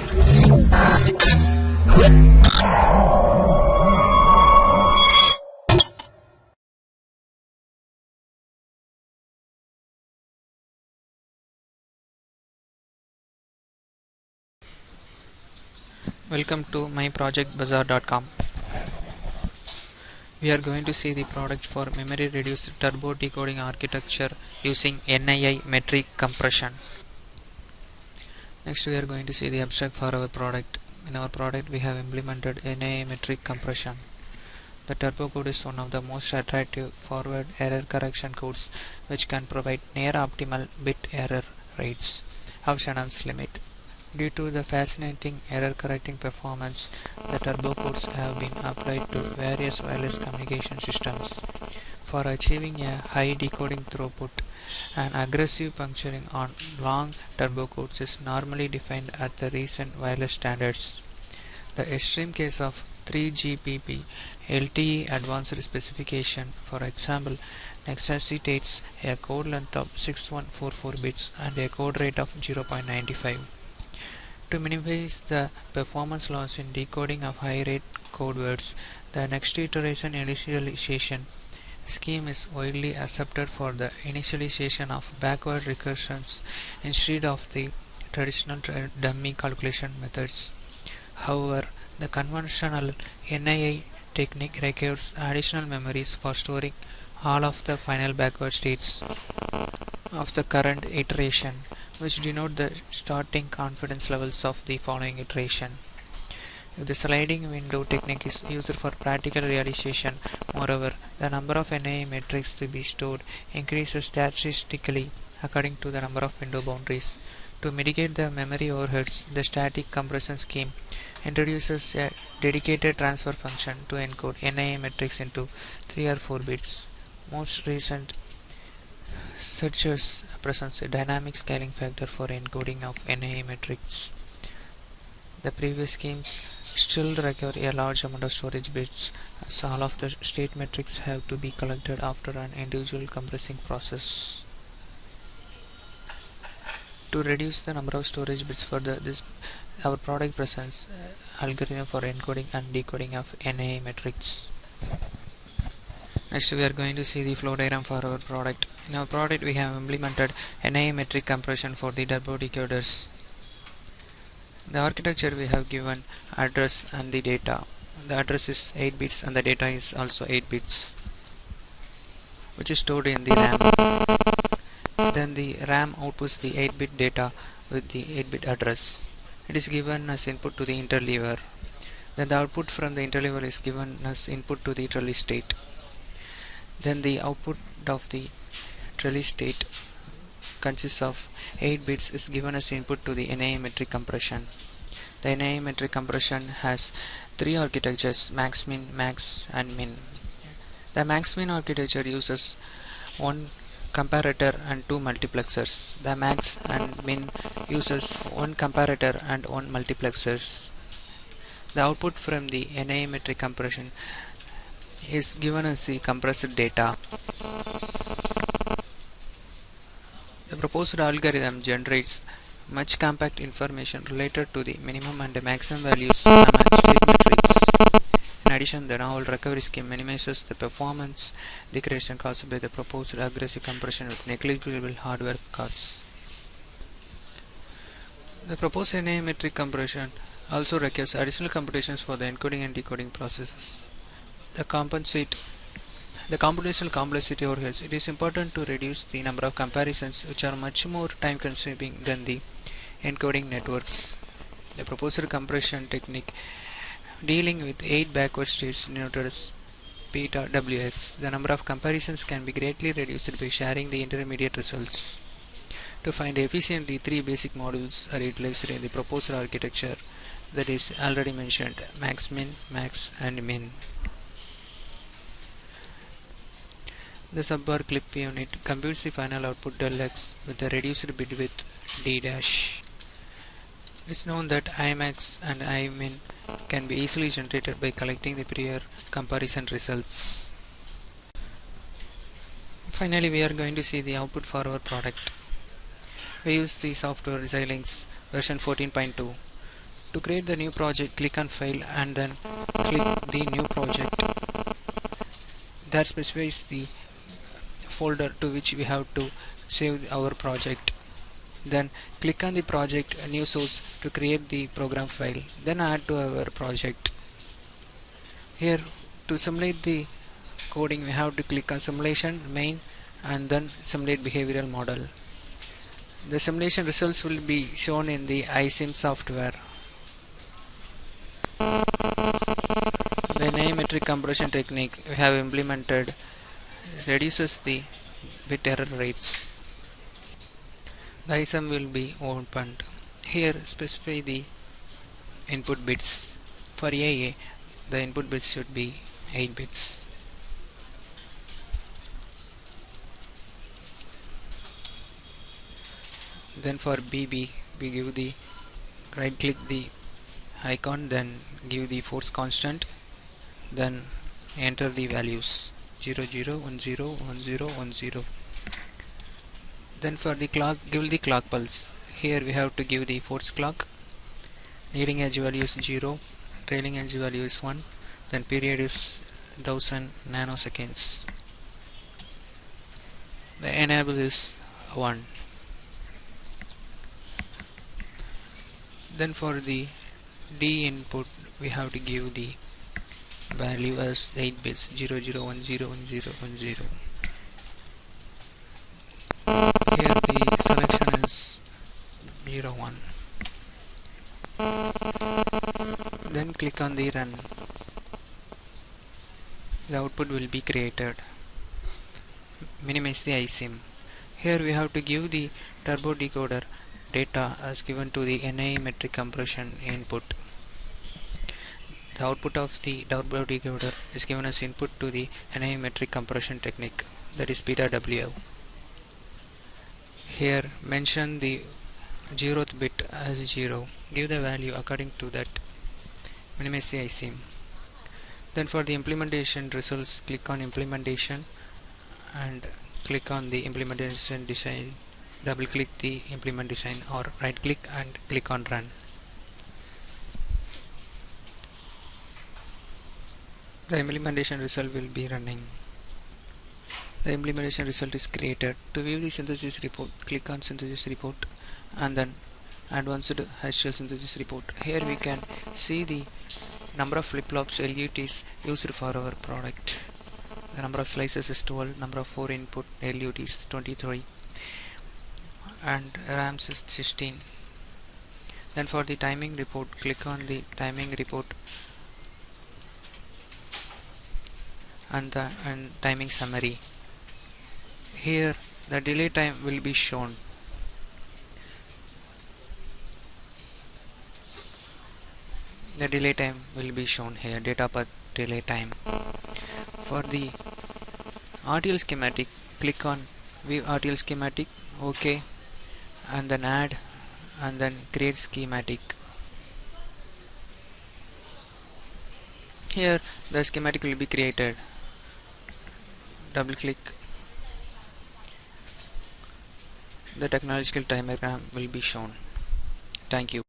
Welcome to myprojectbazaar.com. We are going to see the product for memory reduced turbo decoding architecture using NII metric compression. Next we are going to see the abstract for our product. In our product we have implemented NII metric compression. The turbo code is one of the most attractive forward error correction codes which can provide near optimal bit error rates of Shannon's limit. Due to the fascinating error correcting performance, the turbo codes have been applied to various wireless communication systems. For achieving a high decoding throughput, an aggressive puncturing on long turbo codes is normally defined at the recent wireless standards. The extreme case of 3GPP LTE advanced specification, for example, necessitates a code length of 6144 bits and a code rate of 0.95. To minimize the performance loss in decoding of high-rate code words, the next iteration initialization scheme is widely accepted for the initialization of backward recursions instead of the traditional dummy calculation methods. However, the conventional NII technique requires additional memories for storing all of the final backward states of the current iteration, which denote the starting confidence levels of the following iteration. If the sliding window technique is used for practical realization, moreover, the number of NII metrics to be stored increases statistically according to the number of window boundaries. To mitigate the memory overheads, the static compression scheme introduces a dedicated transfer function to encode NII metrics into 3 or 4 bits. Most recent searches presents a dynamic scaling factor for encoding of NII metrics. The previous schemes still require a large amount of storage bits, as all of the state metrics have to be collected after an individual compressing process. To reduce the number of storage bits for our product presents algorithm for encoding and decoding of NII metrics. Next we are going to see the flow diagram for our product. In our product we have implemented NII metric compression for the turbo decoders. The architecture we have given address and the data. The address is 8 bits and the data is also 8 bits, which is stored in the RAM. Then the RAM outputs the 8-bit data with the 8-bit address. It is given as input to the interleaver. Then the output from the interleaver is given as input to the trellis state. Then the output of the trellis state consists of 8 bits is given as input to the NII metric compression. The NII metric compression has 3 architectures: max, min, max and min. The max min architecture uses one comparator and 2 multiplexers. The max and min uses one comparator and 1 multiplexers. The output from the NII metric compression is given as the compressed data. The proposed algorithm generates much compact information related to the minimum and maximum values among state metrics. In addition, the novel recovery scheme minimizes the performance degradation caused by the proposed aggressive compression with negligible hardware costs. The proposed NII metric compression also requires additional computations for the encoding and decoding processes. The computational complexity overheads. It is important to reduce the number of comparisons, which are much more time consuming than the encoding networks. The proposed compression technique dealing with 8 backward states denoted as beta WX. The number of comparisons can be greatly reduced by sharing the intermediate results. To find efficiently, 3 basic modules are utilized in the proposed architecture, that is already mentioned: max, min, max and min. The subbar clip unit computes the final output del x with a reduced bit width d dash. It's known that Imax and Imin can be easily generated by collecting the prior comparison results. Finally, we are going to see the output for our product. We use the software Xilinx version 14.2. To create the new project, click on File and then click the New Project. That specifies the folder to which we have to save our project. Then click on the project new source to create the program file. Then add to our project. Here, to simulate the coding, we have to click on Simulation, Main, and then Simulate Behavioral Model. The simulation results will be shown in the iSIM software. The naive compression technique we have implemented reduces the bit error rates. The iSIM will be opened. Here specify the input bits. For AA, the input bits should be 8 bits. Then for BB, we give the right click the icon, then give the force constant, then enter the values 0 0 1 0 1 0 1 0. Then for the clock, give the clock pulse. Here we have to give the force clock. Leading edge value is 0, trailing edge value is 1, then period is 1000 nanoseconds. The enable is 1. Then for the D input, we have to give the value as 8 bits 0 0 1 0 1 0 1 0. Here the selection is 0 1. Then click on the run. The output will be created. Minimize the iSIM. Here we have to give the turbo decoder data as given to the NI metric compression input. The output of the turbo decoder is given as input to the NI metric compression technique, that is beta W. Here mention the 0th bit as 0. Give the value according to that. Minimize the iSIM. Then for the implementation results, click on implementation and click on the implementation design. Double click the implement design or right click and click on run. The implementation result will be running. The implementation result is created. To view the synthesis report, click on synthesis report and then advanced HCL synthesis report. Here we can see the number of flip-flops LUTs used for our product. The number of slices is 12, number of 4 input LUTs 23 and RAMs is 16. Then for the timing report, click on the timing report and the timing summary. Here the delay time will be shown. The delay time will be shown here, data per delay time. For the RTL schematic, click on view RTL schematic, OK, and then add and then create schematic. Here the schematic will be created. Double click. The technological diagram will be shown. Thank you.